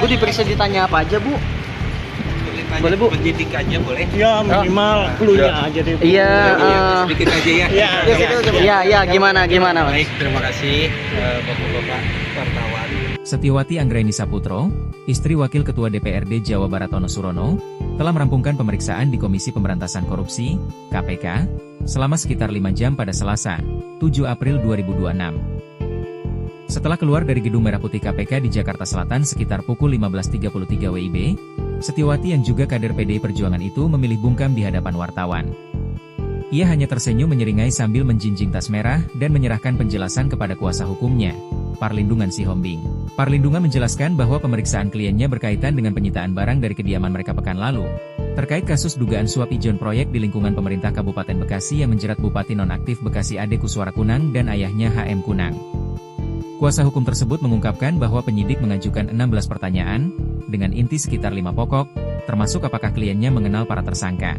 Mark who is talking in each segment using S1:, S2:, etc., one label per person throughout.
S1: Bu diperiksa ditanya apa aja, Bu? Boleh, Bu?
S2: Penyidik aja boleh?
S3: Ya minimal clue-nya aja deh.
S1: Iya,
S2: Sedikit aja ya.
S1: iya, gimana, Mas?
S2: Baik, terima kasih Bapak-bapak wartawan.
S4: Setiawati Anggraini Saputro, istri Wakil Ketua DPRD Jawa Barat Ono Surono, telah merampungkan pemeriksaan di Komisi Pemberantasan Korupsi, KPK, selama sekitar 5 jam pada Selasa, 7 April 2026. Setelah keluar dari Gedung Merah Putih KPK di Jakarta Selatan sekitar pukul 15.33 WIB, Setiawati yang juga kader PDI Perjuangan itu memilih bungkam di hadapan wartawan. Ia hanya tersenyum menyeringai sambil menjinjing tas merah dan menyerahkan penjelasan kepada kuasa hukumnya, Parlindungan Sihombing. Parlindungan menjelaskan bahwa pemeriksaan kliennya berkaitan dengan penyitaan barang dari kediaman mereka pekan lalu, terkait kasus dugaan suap ijon proyek di lingkungan pemerintah Kabupaten Bekasi yang menjerat Bupati nonaktif Bekasi Ade Kuswara Kunang dan ayahnya HM Kunang. Kuasa hukum tersebut mengungkapkan bahwa penyidik mengajukan 16 pertanyaan, dengan inti sekitar 5 pokok, termasuk apakah kliennya mengenal para tersangka.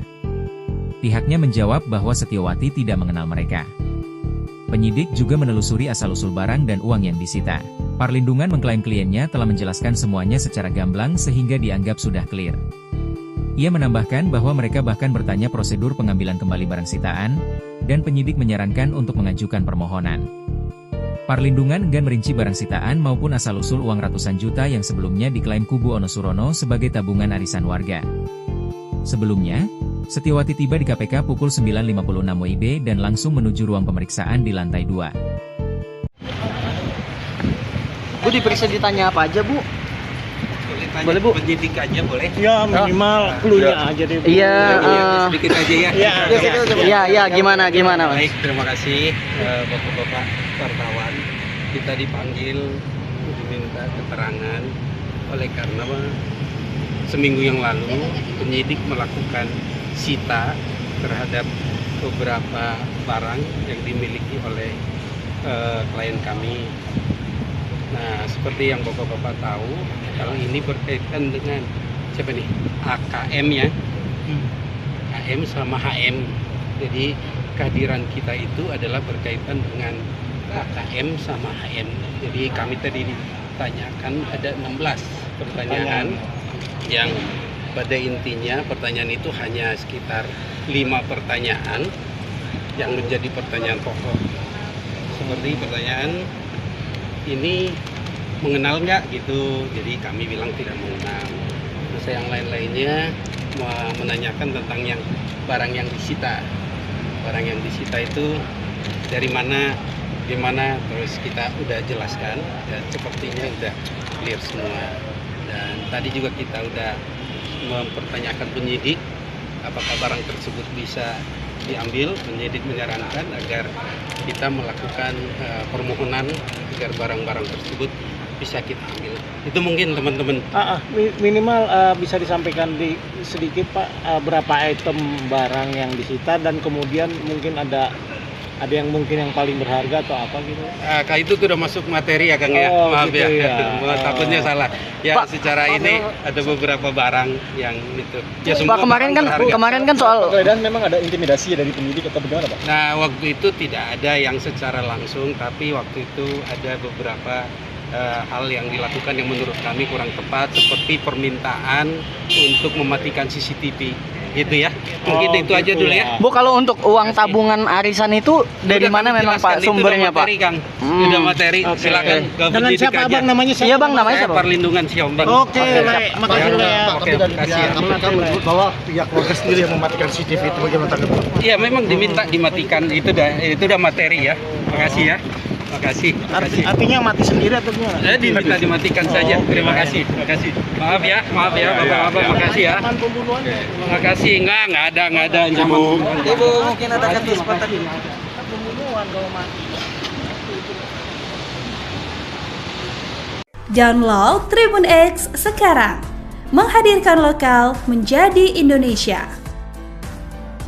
S4: Pihaknya menjawab bahwa Setiawati tidak mengenal mereka. Penyidik juga menelusuri asal-usul barang dan uang yang disita. Parlindungan mengklaim kliennya telah menjelaskan semuanya secara gamblang sehingga dianggap sudah clear. Ia menambahkan bahwa mereka bahkan bertanya prosedur pengambilan kembali barang sitaan, dan penyidik menyarankan untuk mengajukan permohonan. Parlindungan enggan merinci barang sitaan maupun asal-usul uang ratusan juta yang sebelumnya diklaim kubu Ono Surono sebagai tabungan arisan warga. Sebelumnya, Setiawati tiba di KPK pukul 9.56 WIB dan langsung menuju ruang pemeriksaan di lantai 2.
S1: Bu diperiksa ditanya apa aja, Bu? Boleh, Bu?
S2: Penyidik aja boleh?
S3: Ya minimal clue-nya aja deh.
S1: Iya,
S2: Sedikit aja ya.
S1: iya, gimana, Mas?
S2: Baik, terima kasih Bapak-bapak wartawan. Kita dipanggil diminta keterangan oleh karena seminggu yang lalu penyidik melakukan sita terhadap beberapa barang yang dimiliki oleh klien kami. Nah, seperti yang bapak-bapak tahu, kalau ini berkaitan dengan siapa nih? AKM ya, AM sama HM. Jadi kehadiran kita itu adalah berkaitan dengan AKM sama HM. Jadi kami tadi ditanyakan ada 16 pertanyaan yang pada intinya pertanyaan itu hanya sekitar 5 pertanyaan yang menjadi pertanyaan pokok. Seperti pertanyaan ini mengenal nggak gitu, jadi kami bilang tidak mengenal. Terus yang lain-lainnya menanyakan tentang yang barang yang disita. Barang yang disita itu dari mana, di mana, terus kita udah jelaskan dan sepertinya udah clear semua. Dan tadi juga kita udah mempertanyakan penyidik apakah barang tersebut bisa diambil. Penyidik menyarankan agar kita melakukan permohonan agar barang-barang tersebut bisa kita ambil. Itu mungkin teman-teman.
S3: Minimal bisa disampaikan sedikit Pak, berapa item barang yang disita dan kemudian mungkin ada yang mungkin yang paling berharga atau apa gitu?
S2: Itu sudah masuk materi ya Kang ya. Maaf
S3: gitu
S2: ya. Takutnya salah. Ya Pak, secara ini ada beberapa barang yang itu. Ya,
S1: Pak, kemarin kan soal
S3: dan memang ada intimidasi dari penyidik atau bagaimana Pak?
S2: Nah, waktu itu tidak ada yang secara langsung, tapi waktu itu ada beberapa hal yang dilakukan yang menurut kami kurang tepat, seperti permintaan untuk mematikan CCTV. Gitu ya. Mungkin itu aja dulu ya.
S1: Bu, kalau untuk uang tabungan arisan itu dari mana memang Pak sumbernya, Pak?
S2: Kang. Sudah materi, silakan.
S3: Dengan siapa Abang namanya?
S1: Iya Bang, namanya siapa?
S2: Parlindungan Sihombing.
S3: Oke, baik. Makasih dulu ya.
S2: Oke, makasih ya.
S5: KPK menyebut bahwa pihak keluarga sendiri yang mematikan CCTV itu, bagaimana tanggapan?
S2: Iya, memang diminta dimatikan, itu udah materi ya. Makasih ya. Makasih.
S3: Artinya mati sendiri atau gimana?
S2: Diminta dimatikan saja. Terima kasih. Makasih. Maaf ya, Bapak-bapak. Makasih ya. Makasih. Enggak ada ancaman.
S1: Ibu mungkin ada kesempatan
S3: Pembunuhan kalau mati.
S6: Download Tribun X sekarang, menghadirkan lokal menjadi Indonesia.